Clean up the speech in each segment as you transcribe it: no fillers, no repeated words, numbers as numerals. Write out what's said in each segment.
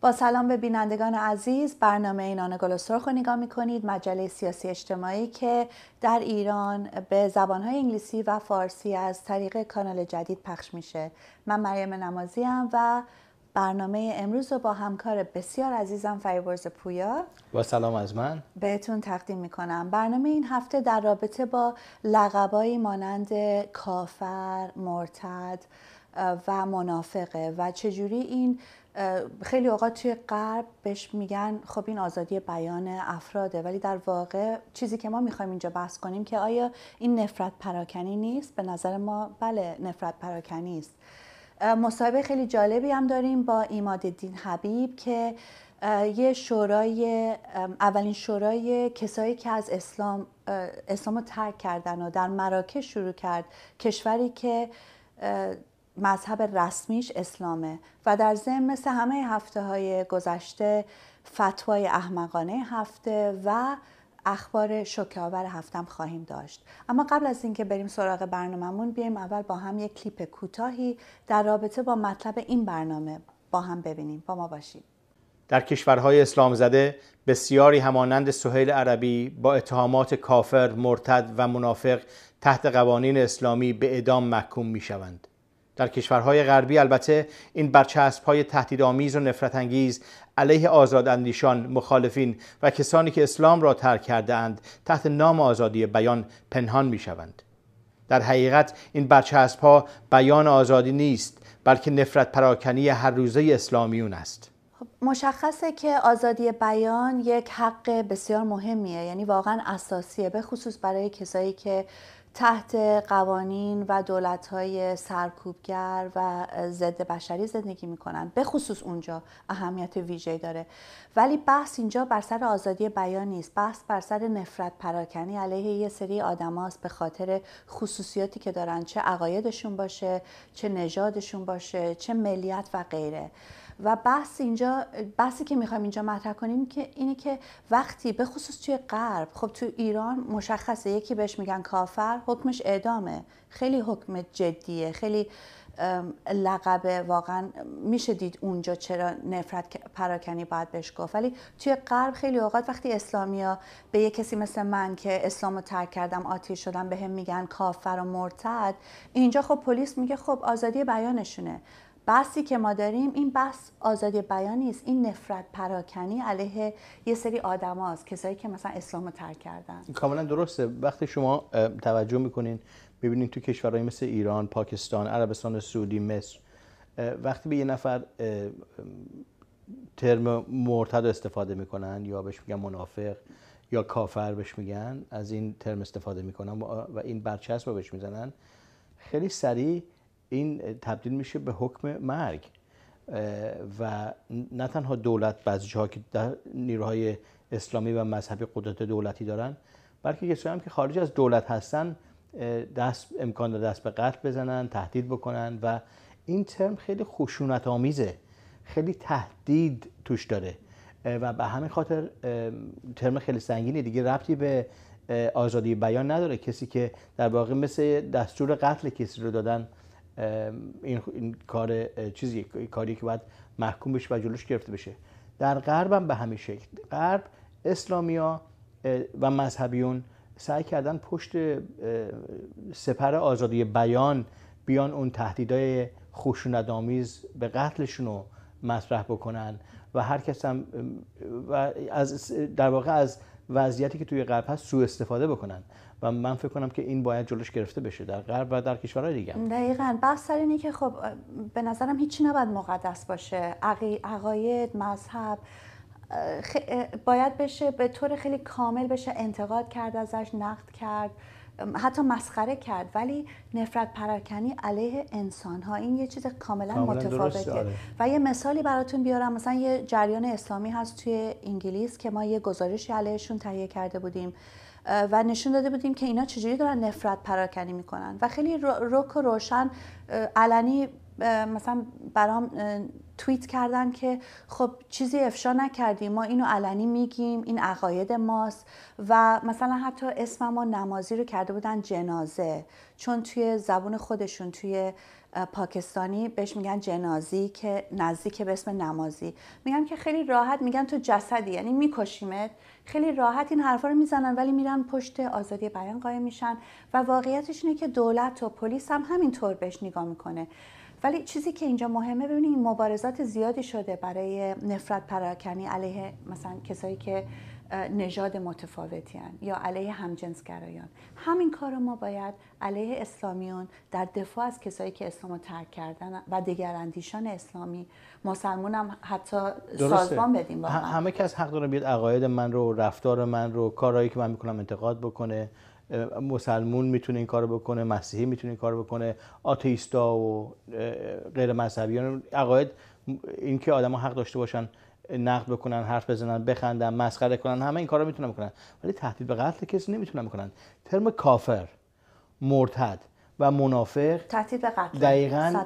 با سلام به بینندگان عزیز، برنامه نان گل و سرخ رو نگاه میکنید، مجله سیاسی اجتماعی که در ایران به زبانهای انگلیسی و فارسی از طریق کانال جدید پخش میشه. من مریم نمازی ام و برنامه امروز رو با همکار بسیار عزیزم فریبرز پویا با سلام از من بهتون تقدیم میکنم. برنامه این هفته در رابطه با لقبایی مانند کافر، مرتد و منافقه و چجوری این خیلی اوقات توی غرب بهش میگن خب این آزادی بیان افراده، ولی در واقع چیزی که ما میخوایم اینجا بحث کنیم که آیا این نفرت پراکنی نیست؟ به نظر ما بله، نفرت پراکنی است. مصاحبه خیلی جالبی هم داریم با الدين حبيب که یه شورای، اولین شورای کسایی که از اسلام رو ترک کردن و در مراکش شروع کرد، کشوری که مذهب رسمیش اسلامه و در ضمن مثل همه هفته های گذشته فتوای احمقانه هفته و اخبار شوکه‌آور هفتم خواهیم داشت. اما قبل از اینکه بریم سراغ برنامه‌مون، بیایم اول با هم یک کلیپ کوتاهی در رابطه با مطلب این برنامه با هم ببینیم. با ما باشید. در کشورهای اسلامزده بسیاری همانند سهيل عربی با اتهامات کافر، مرتد و منافق تحت قوانین اسلامی به اعدام محکوم می‌شوند. در کشورهای غربی البته این برچسب‌های تهدیدآمیز و نفرت انگیز علیه آزاداندیشان، مخالفین و کسانی که اسلام را ترک کرده‌اند تحت نام آزادی بیان پنهان می‌شوند. در حقیقت این برچسب‌ها بیان آزادی نیست، بلکه نفرت پراکنی هر روزه اسلامیون است. مشخصه که آزادی بیان یک حق بسیار مهمیه، یعنی واقعا اساسیه، به خصوص برای کسایی که تحت قوانین و دولت‌های سرکوبگر و ضد بشری زندگی می‌کنن، به خصوص اونجا اهمیت ویژه‌ای داره. ولی بحث اینجا بر سر آزادی بیان نیست، بحث بر سر نفرت پراکنی علیه یه سری آدماست به خاطر خصوصیاتی که دارن، چه عقایدشون باشه، چه نژادشون باشه، چه ملیت و غیره. و بحث اینجا، بحثی که میخوایم اینجا مطرح کنیم که اینی که وقتی به خصوص توی غرب، خب تو ایران مشخصه یکی بهش میگن کافر، حکمش اعدامه، خیلی حکم جدیه، خیلی لقب، واقعا میشه دید اونجا چرا نفرت پراکنی باید بهش گفت. ولی توی غرب خیلی اوقات وقتی اسلامیا به یه کسی مثل من که اسلامو ترک کردم، آتئیست شدم، بهم میگن کافر و مرتد، اینجا خب پلیس میگه خب آزادی بیانشونه. بحثی که ما داریم این بحث آزادی بیان نیست، این نفرت پراکنی علیه یه سری آدم هاست، کسایی که مثلا اسلام رو ترک کردن. کاملا درسته. وقتی شما توجه میکنین ببینین تو کشورهای مثل ایران، پاکستان، عربستان سعودی، مصر، وقتی به یه نفر ترم مرتد استفاده میکنن یا بهش میگن منافق یا کافر بهش میگن، از این ترم استفاده میکنن و این برچسب رو بهش میزنن، خیلی سریع این تبدیل میشه به حکم مرگ. و نه تنها دولت، بعضی جاها که نیروهای اسلامی و مذهبی قدرت دولتی دارن، بلکه کسایی هم که خارج از دولت هستن امکان دست به قتل بزنن، تهدید بکنن و این ترم خیلی خشونت آمیزه، خیلی تهدید توش داره و به همین خاطر ترم خیلی سنگینه دیگه، ربطی به آزادی بیان نداره. کسی که در واقع مثل دستور قتل کسی رو دادن، این کار کاری که باید محکوم بشه و جلوش گرفته بشه. در غرب هم به همین شکل، غرب اسلامیا و مذهبیون سعی کردن پشت سپر آزادی بیان بیان اون تهدیدهای خشونت‌آمیز به قتلشون رو مطرح بکنن و هر کس هم در واقع از وضعیتی که توی غرب هست سوء استفاده بکنن و من فکر کنم که این باید جلوش گرفته بشه در غرب و در کشورهای دیگه. دقیقاً. بحث سر اینه که خب به نظرم هیچی نباید مقدس باشه. عقاید، مذهب باید بشه به طور خیلی کامل بشه انتقاد کرد، ازش نقد کرد، حتی مسخره کرد، ولی نفرت پراکنی علیه انسان ها این یه چیز کاملا متفاوته. و یه مثالی براتون بیارم، مثلا یه جریان اسلامی هست توی انگلیس که ما یه گزارشی علیهشون تهیه کرده بودیم و نشون داده بودیم که اینا چجوری دارن نفرت پراکنی میکنن و خیلی رک و روشن علنی مثلا برام توییت کردن که خب چیزی افشا نکردیم، ما اینو علنی میگیم، این عقاید ماست. و مثلا حتی اسممو نمازی رو کرده بودن جنازه، چون توی زبون خودشون توی پاکستانی بهش میگن جنازی که نزدیک به اسم نمازی. میگم که خیلی راحت میگن تو جسدی، یعنی میکشیمت. خیلی راحت این حرفا رو میزنن ولی میرن پشت آزادی بیان قایم میشن و واقعیتش اینه که دولت و پلیس هم همینطور بهش نگاه میکنه. ولی چیزی که اینجا مهمه، ببینید مبارزات زیادی شده برای نفرت پراکنی علیه مثلا کسایی که نژاد متفاوتی هن یا علیه همجنسگرایان. همین کار ما باید علیه اسلامیون در دفاع از کسایی که اسلامو ترک کردن و دگراندیشان اسلامی، مسلمون هم حتی سازمان بدیم. همه کس حق داره بیاد عقاید من رو، رفتار من رو، کارهایی که من میکنم انتقاد بکنه. مسلمون میتونه این کارو بکنه، مسیحی میتونه این کارو بکنه، آتئیستا و غیر مذهبیان. عقاید این که آدما حق داشته باشن نقد بکنن، حرف بزنن، بخندن، مسخره کنن، همه این کارا میتونن بکنن، ولی تهدید به قتل کسی نمیتونن بکنن. ترم کافر، مرتد و منافق تهدید به قتل دقیقاً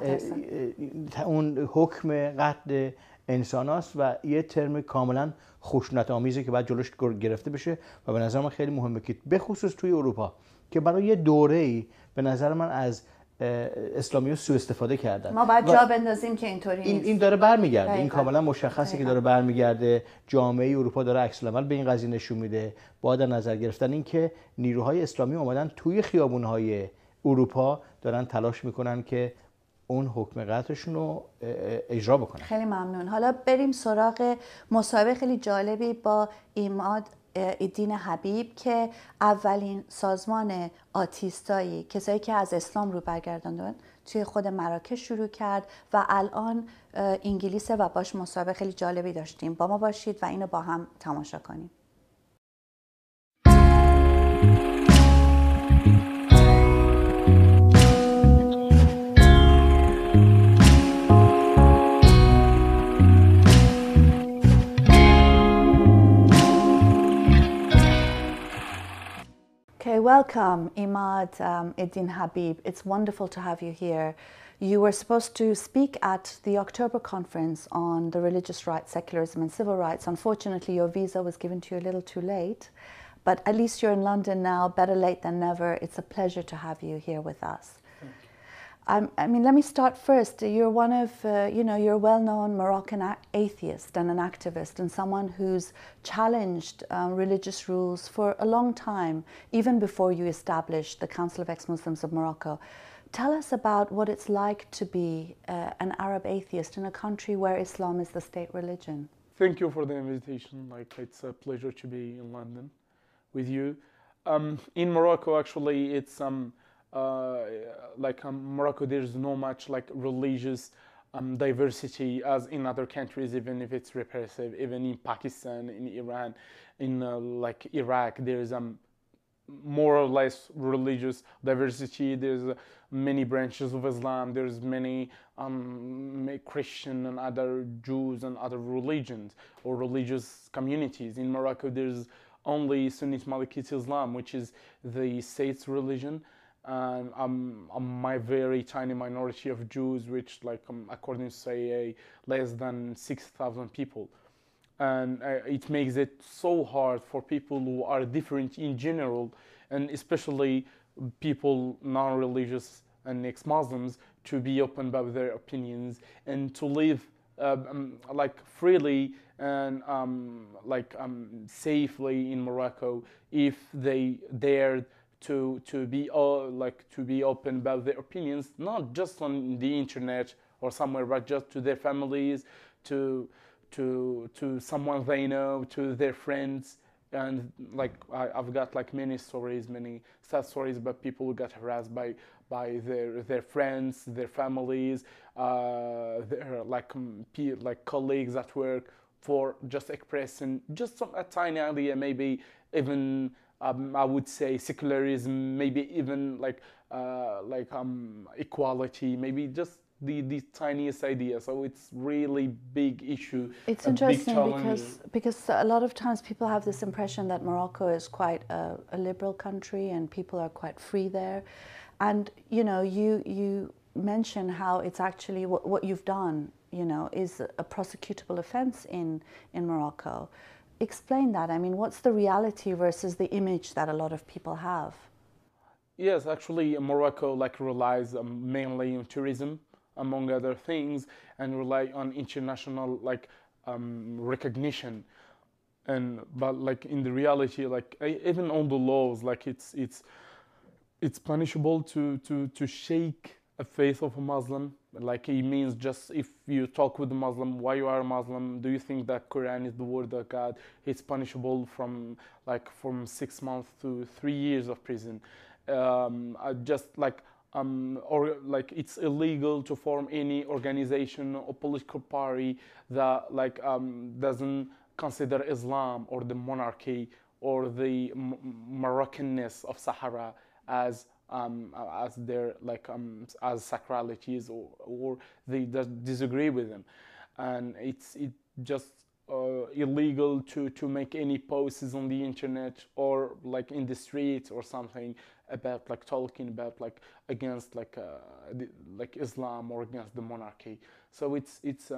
اون حکم قتل انسان هاست و یه ترم کاملا خشونت آمیزه که باید جلوش گرفته بشه و به نظر من خیلی مهمه که به خصوص توی اروپا که برای یه دوره‌ای به نظر من از اسلامیون سوء استفاده کردن. ما باید جا بندازیم که اینطوری نیست. این داره برمیگرده. این کاملا مشخصه که داره برمیگرده. جامعه اروپا داره عکس العمل به این قضیه نشون میده. با در نظر گرفتن این که نیروهای اسلامی اومدن توی خیابون‌های اروپا دارن تلاش میکنن که اون حکم قتلشون رو اجرا بکنن. خیلی ممنون. حالا بریم سراغ مصاحبه خیلی جالبی با عماد الدين حبيب که اولین سازمان آتئیستایی، کسایی که از اسلام رو برگرداندن، توی خود مراکش شروع کرد و الان انگلیسه و باش مصاحبه خیلی جالبی داشتیم. با ما باشید و اینو با هم تماشا کنیم. Okay, welcome, Ahmad الدين Habib. It's wonderful to have you here. You were supposed to speak at the October conference on the religious rights, secularism and civil rights. Unfortunately, your visa was given to you a little too late, but at least you're in London now, better late than never. It's a pleasure to have you here with us. I mean, let me start first. You're one of, you're a well-known Moroccan atheist and an activist and someone who's challenged religious rules for a long time, even before you established the Council of Ex-Muslims of Morocco. Tell us about what it's like to be an Arab atheist in a country where Islam is the state religion. Thank you for the invitation. It's a pleasure to be in London with you. In Morocco, actually, it's Morocco, there's no much religious diversity as in other countries, even if it's repressive. Even in Pakistan, in Iran, in Iraq, there's more or less religious diversity. There's many branches of Islam. There's many Christian and other Jews and other religions or religious communities. In Morocco, there's only Sunnite Malikite Islam, which is the state's religion. And my very tiny minority of Jews, which according to say less than 6,000 people. And it makes it so hard for people who are different in general, and especially people non-religious and ex-Muslims, to be open about their opinions and to live freely and safely in Morocco if they dared to be open about their opinions, not just on the internet or somewhere, but just to their families, to someone they know, to their friends. And I've got many stories, many sad stories about people who got harassed by their friends, their families, their colleagues at work for just expressing just a tiny idea, maybe even I would say secularism, maybe even equality, maybe just the tiniest idea. So it's really big issue. It's interesting because a lot of times people have this impression that Morocco is quite a liberal country and people are quite free there. And you mention how it's actually what you've done is a prosecutable offense in Morocco. Explain that. I mean, what's the reality versus the image that a lot of people have? Yes, actually, Morocco relies mainly on tourism, among other things, and rely on international recognition. But in the reality, even on the laws, it's punishable to shake a faith of a Muslim. It means just if you talk with a Muslim, why you are a Muslim, do you think that Quran is the word of God? It's punishable from 6 months to 3 years of prison. It's illegal to form any organization or political party that doesn't consider Islam or the monarchy or the Moroccanness of Sahara as their as sacralities, or they disagree with them, and it's just illegal to make any posts on the internet or in the streets or something about talking about against Islam or against the monarchy. So it's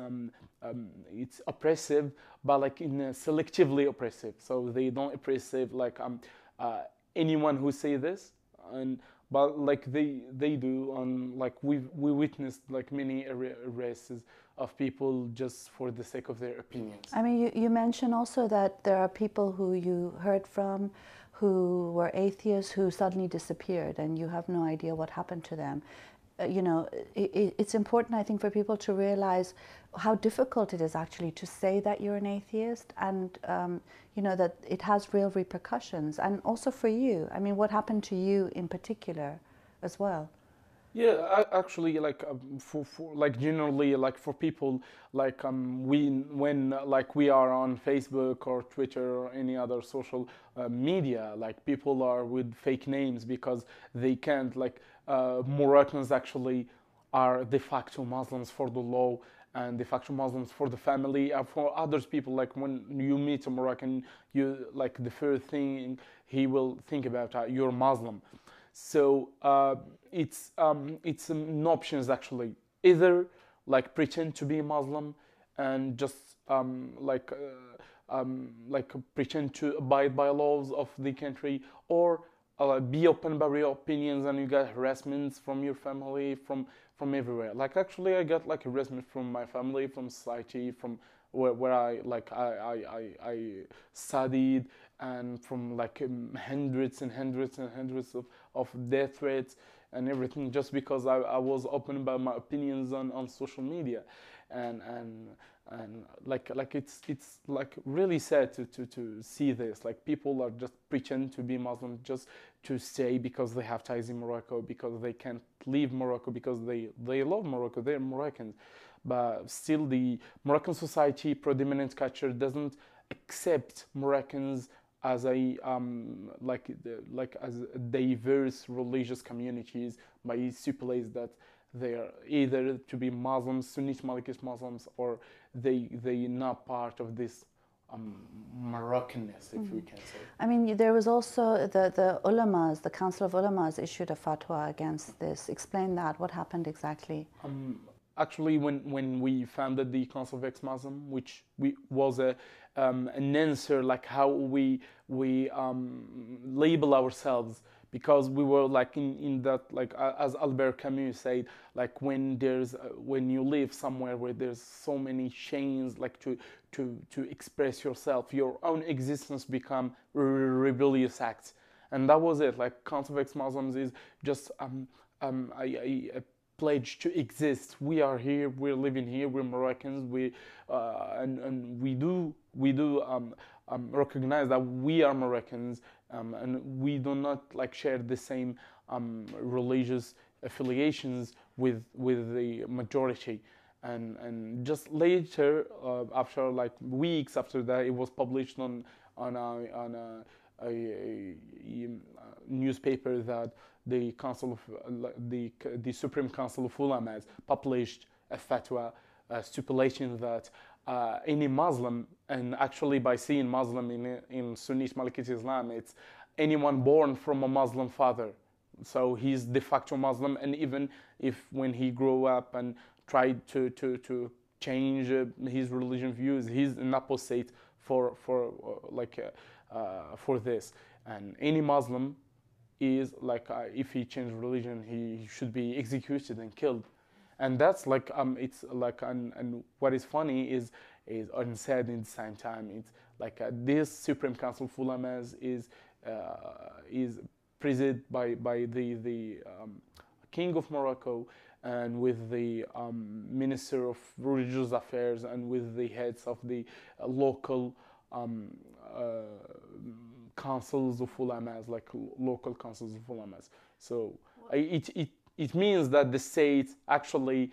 oppressive, but in selectively oppressive. So they don't oppressive anyone who say this, but they do. We witnessed many arrests of people just for the sake of their opinions. I mean, you mentioned also that there are people who you heard from who were atheists who suddenly disappeared, and you have no idea what happened to them. It's important, I think, for people to realize how difficult it is actually to say that you're an atheist, and that it has real repercussions. And also for you, I mean, what happened to you in particular as well? Yeah, actually, generally, for people, when we are on Facebook or Twitter or any other social media, people are with fake names because they can't, Moroccans actually are de facto Muslims for the law and de facto Muslims for the family. For others people, when you meet a Moroccan, you the first thing he will think about, you're Muslim. So it's an options actually. Either pretend to be Muslim and just pretend to abide by laws of the country, or be open about your opinions, and you get harassments from your family, from everywhere. Actually, I got harassment from my family, from society, from where I studied, and from hundreds and hundreds and hundreds of death threats and everything, just because I was open about my opinions on social media, and it's really sad to see this. People are just pretending to be Muslim just to stay because they have ties in Morocco, because they can't leave Morocco, because they love Morocco, they're Moroccans. But still, the Moroccan society, predominant culture, doesn't accept Moroccans as a as a diverse religious communities, but it stipulates that they are either to be Muslims, Sunnite Malikist Muslims, or they not part of this Moroccanness, if we can say. I mean, there was also the ulamas, the Council of Ulamas issued a fatwa against this. Explain that. What happened exactly? Actually, when we founded the Council of Ex-Muslim, which was an answer how we label ourselves, because we were in that, as Albert Camus said, when you live somewhere where there's so many chains, to express yourself, your own existence become rebellious acts, and that was it. Council of Ex-Muslims is just a pledge to exist. We are here, we're living here, we're Moroccans, and we do recognize that we are Moroccans, and we do not share the same religious affiliations with the majority. And just later, after weeks after that, it was published on a newspaper that the Council of the Supreme Council of Ulamas published a fatwa stipulating that any Muslim, and actually by saying Muslim in Sunnite Malikite Islam, it's anyone born from a Muslim father. So he's de facto Muslim, and even if when he grew up and tried to change his religion views. He's an apostate for this. And any Muslim is like, if he changed religion, he should be executed and killed. And that's like, it's like, and what is funny is unsaid in the same time. It's like this Supreme Council of Ulamas is presided by the King of Morocco, and with the Minister of Religious Affairs, and with the heads of the local councils of ulamas, like local councils of ulamas. So it means that the state actually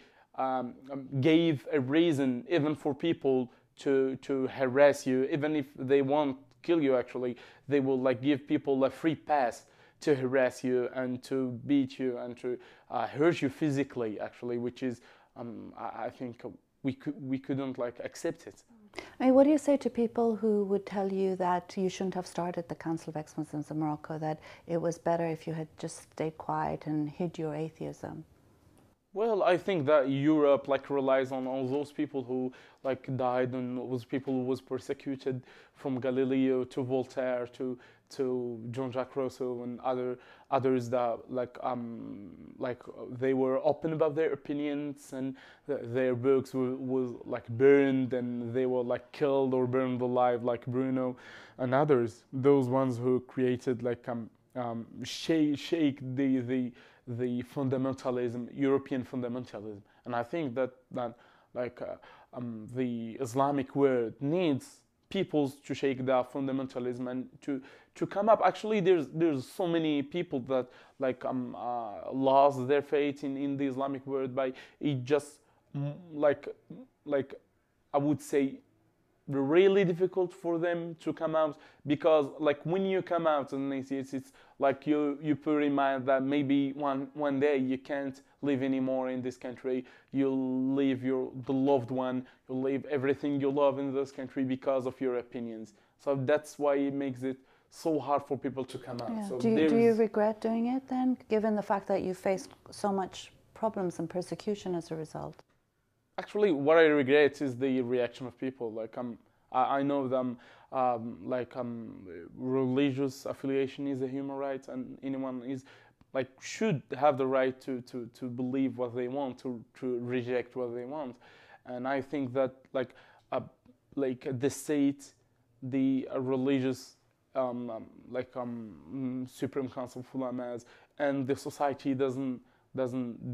gave a reason even for people to harass you, even if they won't kill you. Actually, they will like give people a free pass to harass you and to beat you and to hurt you physically. Actually, which is I think we couldn't like accept it. I mean, what do you say to people who would tell you that you shouldn't have started the Council of Ex-Muslims in Morocco, that it was better if you had just stayed quiet and hid your atheism? Well, I think that Europe like relies on all those people who like died, and those people who was persecuted, from Galileo to Voltaire to Jean-Jacques Rousseau and others that like they were open about their opinions, and their books was like burned, and they were like killed or burned alive, like Bruno and others. Those ones who created like shake the fundamentalism, European fundamentalism. And I think that like the Islamic world needs peoples to shake that fundamentalism and to come up. Actually, there's so many people that like lost their faith in the Islamic world by it just like I would say really difficult for them to come out, because like when you come out and it's like you put in mind that maybe one day you can't live anymore in this country. You'll leave the loved one, you'll leave everything you love in this country because of your opinions. So that's why it makes it so hard for people to come out. Yeah. So do you regret doing it then, given the fact that you faced so much problems and persecution as a result? Actually, what I regret is the reaction of people. Like I know them. Religious affiliation is a human right, and anyone is like should have the right to believe what they want, to reject what they want. And I think that like the state, the religious Supreme Council of Ulamas, and the society doesn't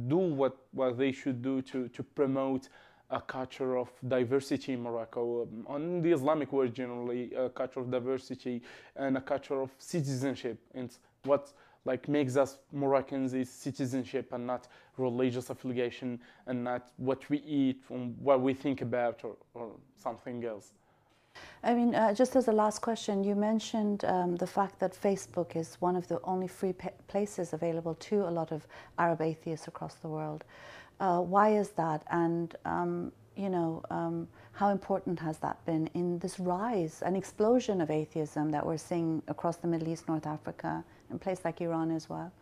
do what they should do to promote a culture of diversity in Morocco, on the Islamic world generally, a culture of diversity and a culture of citizenship. And what like makes us Moroccans is citizenship, and not religious affiliation, and not what we eat and what we think about, or something else. I mean, just as a last question, you mentioned the fact that Facebook is one of the only free places available to a lot of Arab atheists across the world. Why is that? And, how important has that been in this rise and explosion of atheism that we're seeing across the Middle East, North Africa, and places like Iran as well?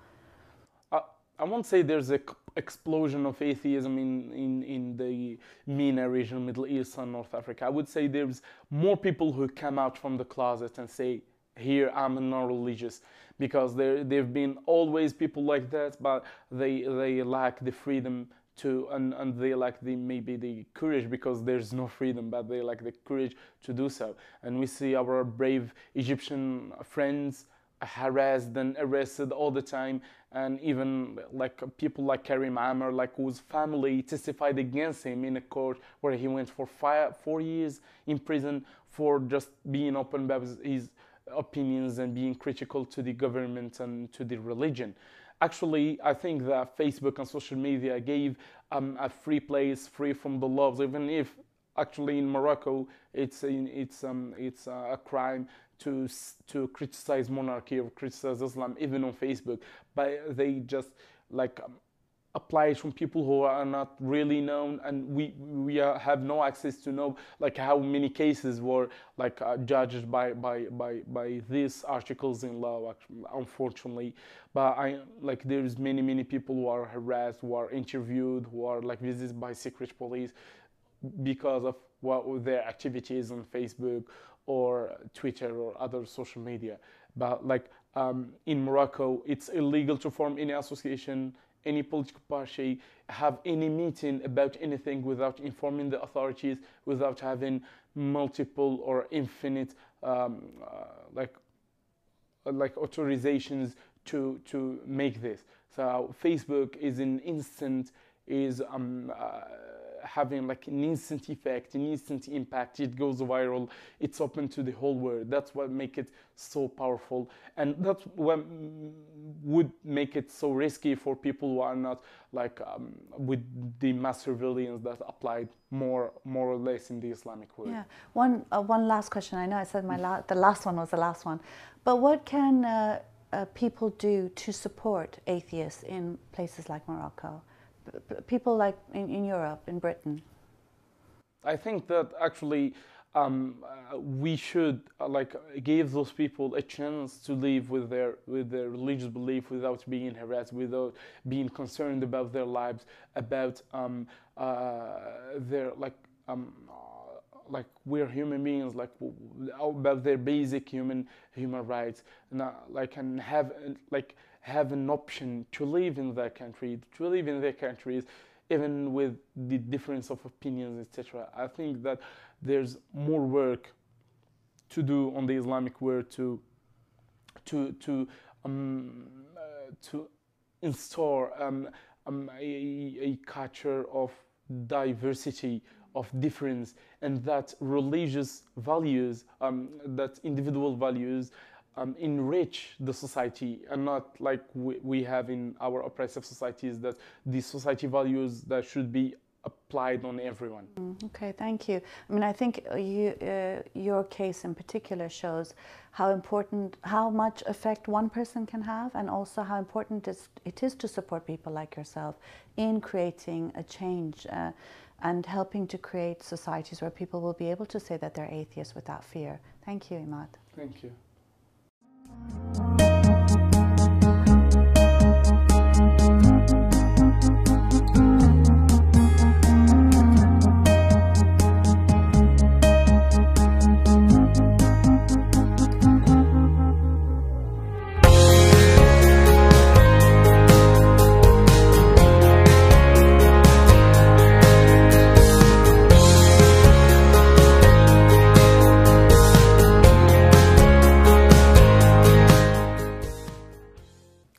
I won't say there's an explosion of atheism in the MENA region, Middle East and North Africa. I would say there's more people who come out from the closet and say, here I'm non-religious, because there've been always people like that, but they lack the freedom to, and they lack maybe the courage, because there's no freedom, but they lack the courage to do so. And we see our brave Egyptian friends harassed and arrested all the time, and even like people like Karim Amr, like whose family testified against him in a court where he went for 4 years in prison for just being open about his opinions and being critical to the government and to the religion. Actually, I think that Facebook and social media gave a free place, free from the laws, even if actually in Morocco it's a crime to criticize monarchy or criticize Islam, even on Facebook. But they just like apply it from people who are not really known, and we have no access to know like how many cases were like judged by these articles in law, unfortunately. But there's many people who are harassed, who are interviewed, who are like visited by secret police. because of what their activities on Facebook or Twitter or other social media. But like in Morocco, it's illegal to form any association, any political party, have any meeting about anything without informing the authorities, without having multiple or infinite like authorizations to make this. So Facebook is having like an instant effect, an instant impact. It goes viral. It's open to the whole world. That's what makes it so powerful, and that's what would make it so risky for people who are not like with the mass surveillance that applied more or less in the Islamic world. Yeah. One last question. I know I said the last one was the last one, but what can people do to support atheists in places like Morocco? People like in Europe, in Britain? I think that actually we should like give those people a chance to live with their religious belief without being harassed, without being concerned about their lives, about their like we're human beings, like about their basic human rights, and and have an option to live in their country, to live in their countries, even with the difference of opinions, etc. I think that there's more work to do on the Islamic world to install a culture of diversity, of difference, and that religious values, that individual values enrich the society, and not like we have in our oppressive societies, that the society values that should be applied on everyone. Okay, thank you. I mean, I think your case in particular shows how much effect one person can have, and also how important it is to support people like yourself in creating a change and helping to create societies where people will be able to say that they're atheists without fear. Thank you, Ahmad. Thank you.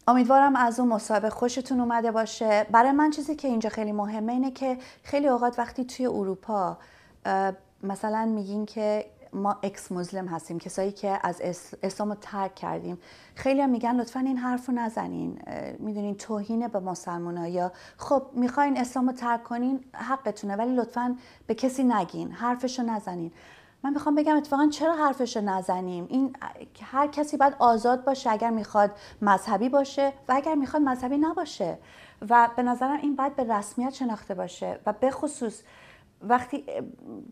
امیدوارم از اون مصاحبه خوشتون اومده باشه. برای من چیزی که اینجا خیلی مهمه اینه که خیلی اوقات وقتی توی اروپا مثلا میگین که ما اکس مسلم هستیم، کسایی که از اسلام رو ترک کردیم، خیلی هم میگن لطفاً این حرف رو نزنین، میدونین توهین به مسلمان‌ها، یا خب میخواین اسلام رو ترک کنین حقتونه ولی لطفاً به کسی نگین، حرفش رو نزنین. من میخوام بگم اتفاقا چرا حرفش رو نزنیم؟ این هر کسی باید آزاد باشه اگر میخواد مذهبی باشه و اگر میخواد مذهبی نباشه، و به نظرم این باید به رسمیت شناخته باشه، و به خصوص وقتی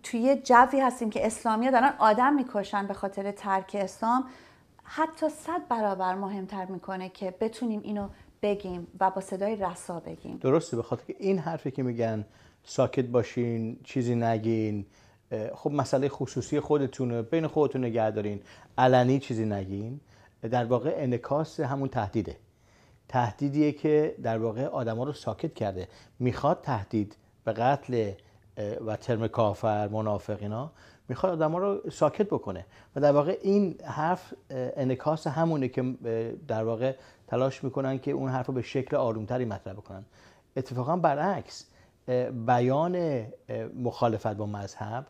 توی جوی هستیم که اسلامی‌ها دارن آدم میکشن به خاطر ترک اسلام، حتی 100 برابر مهمتر میکنه که بتونیم اینو بگیم و با صدای رسا بگیم. درسته، به خاطر که این حرفی که میگن ساکت باشین، چیزی نگین، خب مسئله خصوصی خودتونه، بین خودتون نگه دارین، علنی چیزی نگین، در واقع انعکاس همون تهدیدیه که در واقع آدما رو ساکت کرده. میخواد تهدید به قتل و ترم کافر، منافق، اینا میخواد آدما رو ساکت بکنه، و در واقع این حرف انعکاس همونه که در واقع تلاش میکنن که اون حرف رو به شکل آرومتری مطرح بکنن. اتفاقا برعکس، بیان مخالفت با مذهب،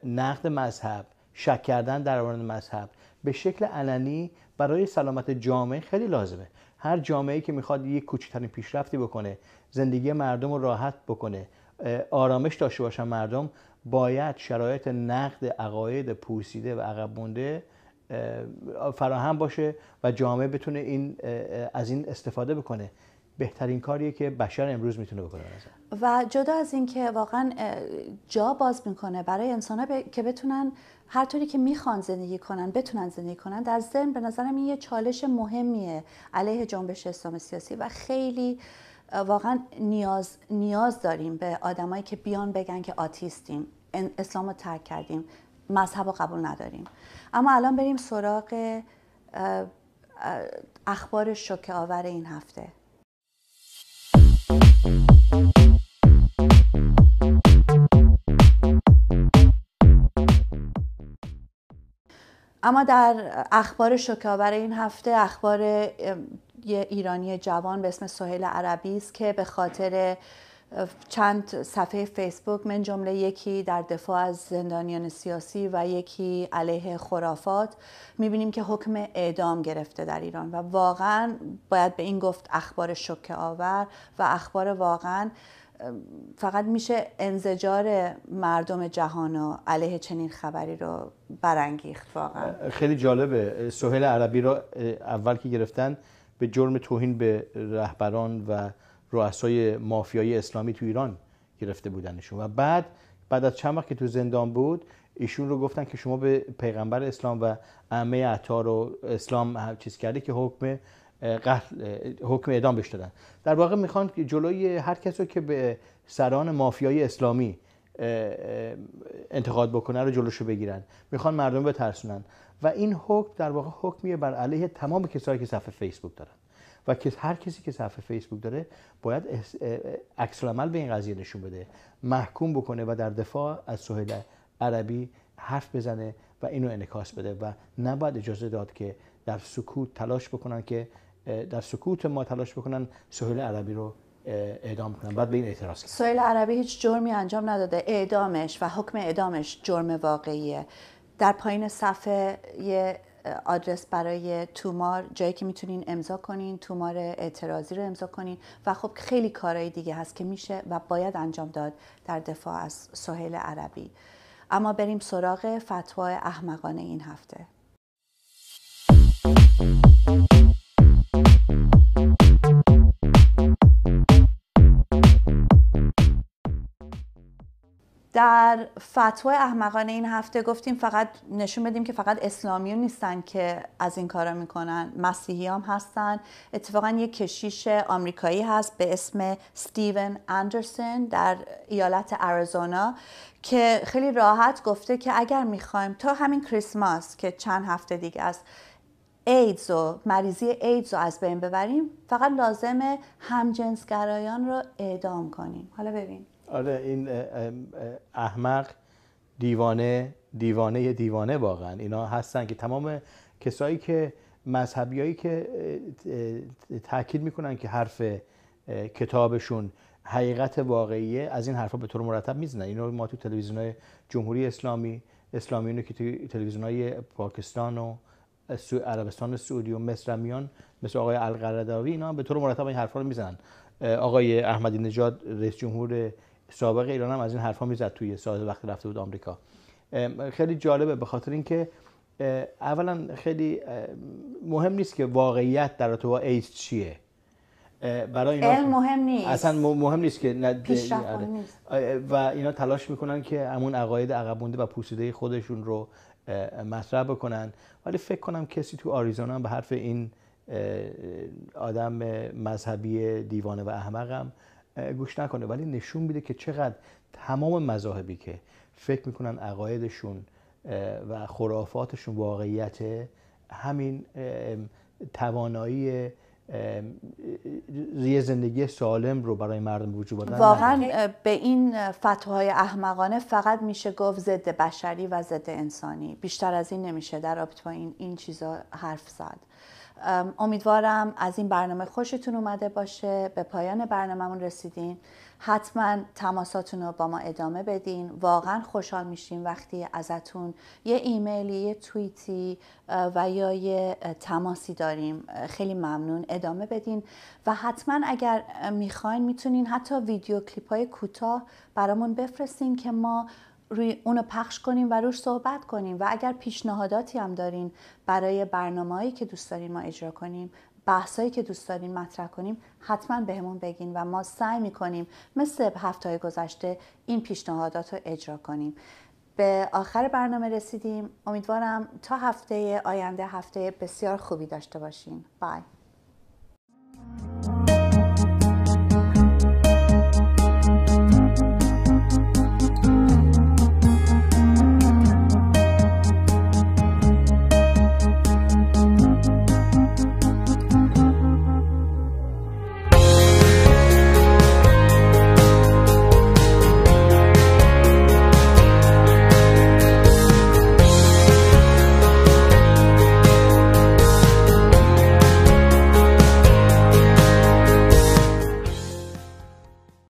نقد مذهب، شک کردن در مورد مذهب به شکل علنی برای سلامت جامعه خیلی لازمه. هر جامعه‌ای که میخواد یک کوچکترین پیشرفتی بکنه، زندگی مردم رو راحت بکنه، آرامش داشته باشن مردم، باید شرایط نقد عقاید پوسیده و عقب مونده فراهم باشه و جامعه بتونه از این استفاده بکنه. بهترین کاریه که بشر امروز میتونه بکنه. و جدا از این که واقعا جا باز میکنه برای انسان‌ها که بتونن هر طوری که میخوان زندگی کنن بتونن زندگی کنن، در ضمن به نظرم این یه چالش مهمیه علیه جنبش اسلام سیاسی و خیلی واقعا نیاز داریم به آدمایی که بیان بگن که آتئیستیم، اسلام رو ترک کردیم، مذهب رو قبول نداریم. اما الان بریم سراغ اخبار شوکه آور این هفته. اما در اخبار شوکه آور این هفته اخبار یه ایرانی جوان به اسم سهیل عربی است که به خاطر چند صفحه فیسبوک من جمله یکی در دفاع از زندانیان سیاسی و یکی علیه خرافات میبینیم که حکم اعدام گرفته در ایران و واقعا باید به این گفت اخبار شوکه آور و اخبار واقعا فقط میشه انزجار مردم جهان و علیه چنین خبری رو برانگیخت. واقعا خیلی جالبه. سهیل عربی رو اول که گرفتن به جرم توهین به رهبران و رؤسای مافیای اسلامی تو ایران گرفته بودنشون و بعد از چند وقت که تو زندان بود ایشون رو گفتن که شما به پیغمبر اسلام و ائمه اطهار و اسلام چیز کرده که حکم اعدام بهش دادن. در واقع میخوان جلوی هر کسی که به سران مافیای اسلامی انتقاد بکنه رو جلوشو بگیرن، میخوان مردم بترسونن و این حکم در واقع حکمیه بر علیه تمام کسایی که صفحه فیسبوک دارن و که هر کسی که صفحه فیسبوک داره باید عکس العمل به این قضیه نشون بده، محکوم بکنه و در دفاع از سهیل عربی حرف بزنه و اینو انعکاس بده و نباید اجازه داد که در سکوت تلاش بکنن سهیل عربی رو اعدام کنن. بعد به این اعتراض کنن. سهیل عربی هیچ جرمی انجام نداده، اعدامش و حکم اعدامش جرم واقعیه. در پایین صفحه یه آدرس برای تومار، جایی که میتونین امضا کنین، تومار اعتراضی رو امضا کنین و خب خیلی کارهای دیگه هست که میشه و باید انجام داد در دفاع از سهیل عربی. اما بریم سراغ فتوای احمقانه این هفته. در فتوای احمقانه این هفته گفتیم فقط نشون بدیم که فقط اسلامیون نیستن که از این کارا میکنن، مسیحی هم هستن. اتفاقا یک کشیش آمریکایی هست به اسم استیون اندرسون در ایالت آریزونا که خیلی راحت گفته که اگر میخوایم تا همین کریسمس که چند هفته دیگه است ایدز و مریضی ایدز رو از بین ببریم، فقط لازمه همجنسگرایان رو اعدام کنیم. حالا ببین. آره این احمق دیوانه واقعا اینا هستن که تمام کسایی که مذهبیایی که تاکید میکنن که حرف کتابشون حقیقت واقعیه از این حرفا به طور مرتب میزنن. اینو ما تو تلویزیون‌های جمهوری اسلامیونو که تو تلویزیون‌های پاکستان و عربستان سعودی و مصر میان مثل آقای القرداوی اینا به طور مرتب این حرفا رو میزنن. آقای احمدی نژاد رئیس جمهور سابق ایران هم از این حرفا میزد توی ساعت وقتی رفته بود آمریکا. خیلی جالبه به خاطر اینکه اولا خیلی مهم نیست که واقعیت در ارتباط با ایدز چیه. برای اینا علم مهم نیست. اصلا مهم نیست که پیشرفت نیست. و اینا تلاش میکنن که همون عقاید عقب مونده و پوسیده خودشون رو مطرح بکنن. ولی فکر کنم کسی تو آریزونا به حرف این آدم مذهبی دیوانه و احمقم گوش نکنه، ولی نشون میده که چقدر تمام مذاهبی که فکر میکنن عقایدشون و خرافاتشون واقعیت، همین توانایی یه زندگی سالم رو برای مردم وجود دادن. واقعا به این فتواهای احمقانه فقط میشه گفت ضد بشری و ضد انسانی، بیشتر از این نمیشه در رابطه با این چیزا حرف زد. امیدوارم از این برنامه خوشتون اومده باشه. به پایان برنامه‌مون رسیدین. حتما تماساتون رو با ما ادامه بدین. واقعا خوشحال میشیم وقتی ازتون یه ایمیلی، یه توییتی و یا یه تماسی داریم. خیلی ممنون. ادامه بدین و حتما اگر میخواین میتونین حتی ویدیو کلیپ‌های کوتاه برامون بفرستین که ما روی اونو پخش کنیم و روش صحبت کنیم و اگر پیشنهاداتی هم دارین برای برنامه‌هایی که دوست دارین ما اجرا کنیم، بحثایی که دوست دارین مطرح کنیم، حتما بهمون بگین و ما سعی می‌کنیم مثل هفته‌های گذشته این پیشنهادات رو اجرا کنیم. به آخر برنامه رسیدیم. امیدوارم تا هفته آینده هفته بسیار خوبی داشته باشین. بای.